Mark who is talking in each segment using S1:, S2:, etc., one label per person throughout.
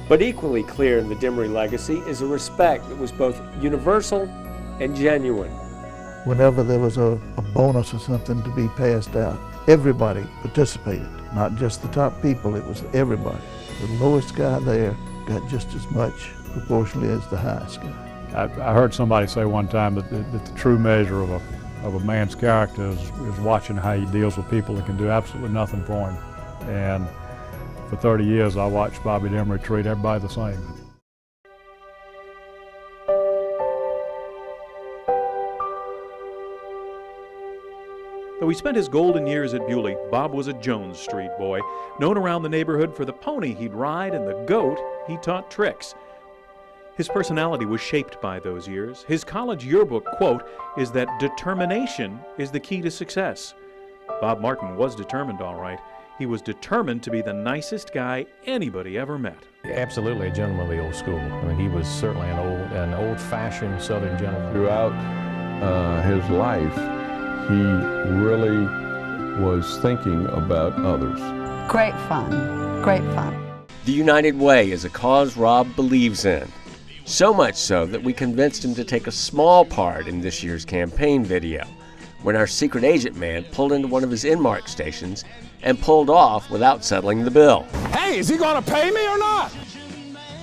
S1: But equally clear in the Demery legacy is a respect that was both universal and genuine.
S2: Whenever there was a bonus or something to be passed out, everybody participated, not just the top people, it was everybody. The lowest guy there got just as much proportionally as the highest guy.
S3: I heard somebody say one time that the true measure of a man's character is watching how he deals with people that can do absolutely nothing for him. And for 30 years I watched Bobby Demery treat everybody the same.
S4: Though he spent his golden years at Bewley, Bob was a Jones Street boy, known around the neighborhood for the pony he'd ride and the goat he taught tricks. His personality was shaped by those years. His college yearbook quote is that determination is the key to success. Bob Martin was determined, all right. He was determined to be the nicest guy anybody ever met.
S5: Absolutely a gentleman of the old school. I mean, he was certainly an old-fashioned Southern gentleman.
S6: Throughout his life, he really was thinking about others.
S7: Great fun, great fun.
S1: The United Way is a cause Rob believes in. So much so that we convinced him to take a small part in this year's campaign video, when our secret agent man pulled into one of his Inmark stations and pulled off without settling the bill.
S8: Hey, is he gonna pay me or not?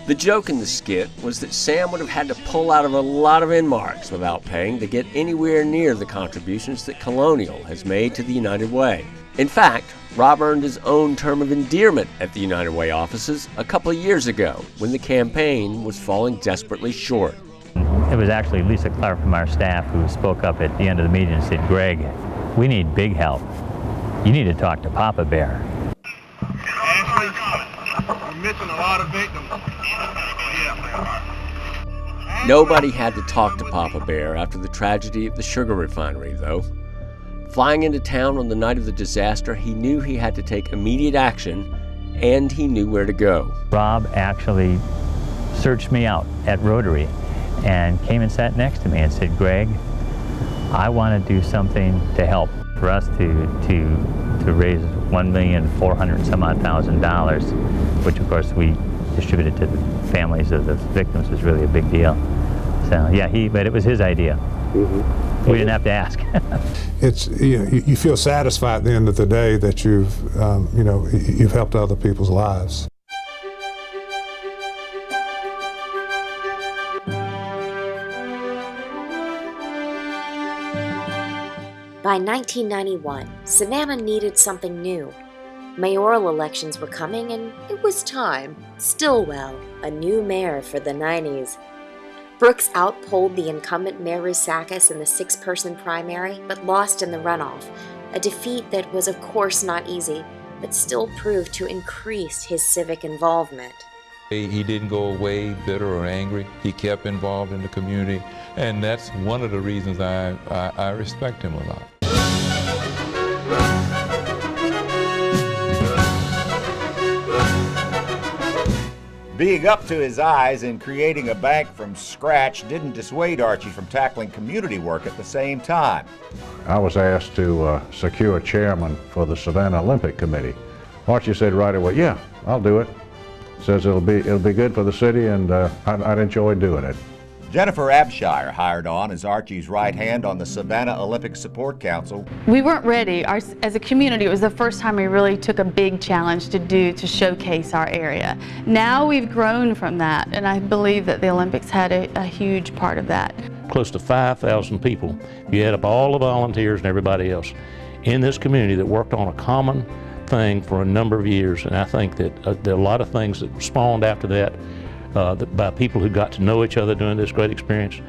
S1: The joke in the skit was that Sam would have had to pull out of a lot of Inmarks without paying to get anywhere near the contributions that Colonial has made to the United Way. In fact, Rob earned his own term of endearment at the United Way offices a couple of years ago when the campaign was falling desperately short.
S9: It was actually Lisa Clark from our staff who spoke up at the end of the meeting and said, "Greg, we need big help. You need to talk to Papa Bear."
S10: Ashley, we're missing a lot of victims.
S1: Nobody had to talk to Papa Bear after the tragedy at the sugar refinery, though. Flying into town on the night of the disaster, he knew he had to take immediate action, and he knew where to go.
S9: Rob actually searched me out at Rotary and came and sat next to me and said, "Greg, I want to do something to help for us to raise $1,400,000, which of course we distributed to the families of the victims was really a big deal." So yeah, but it was his idea. We didn't have to ask.
S11: It's, you feel satisfied at the end of the day that you've helped other people's lives.
S12: By 1991, Savannah needed something new. Mayoral elections were coming and it was time. Stillwell, a new mayor for the 90s. Brooks outpolled the incumbent Mayor Rousakis in the 6-person primary, but lost in the runoff, a defeat that was of course not easy, but still proved to increase his civic involvement.
S13: He didn't go away bitter or angry. He kept involved in the community, and that's one of the reasons I respect him a lot.
S14: Being up to his eyes in creating a bank from scratch didn't dissuade Archie from tackling community work at the same time.
S15: I was asked to secure a chairman for the Savannah Olympic Committee. Archie said right away, "Yeah, I'll do it." Says it'll be good for the city, and I'd enjoy doing it.
S14: Jennifer Abshire hired on as Archie's right hand on the Savannah Olympic Support Council.
S16: We weren't ready. As a community, it was the first time we really took a big challenge to showcase our area. Now we've grown from that, and I believe that the Olympics had a huge part of that.
S5: Close to 5,000 people. You add up all the volunteers and everybody else in this community that worked on a common thing for a number of years, and I think that there are a lot of things that spawned after that by people who got to know each other during this great experience.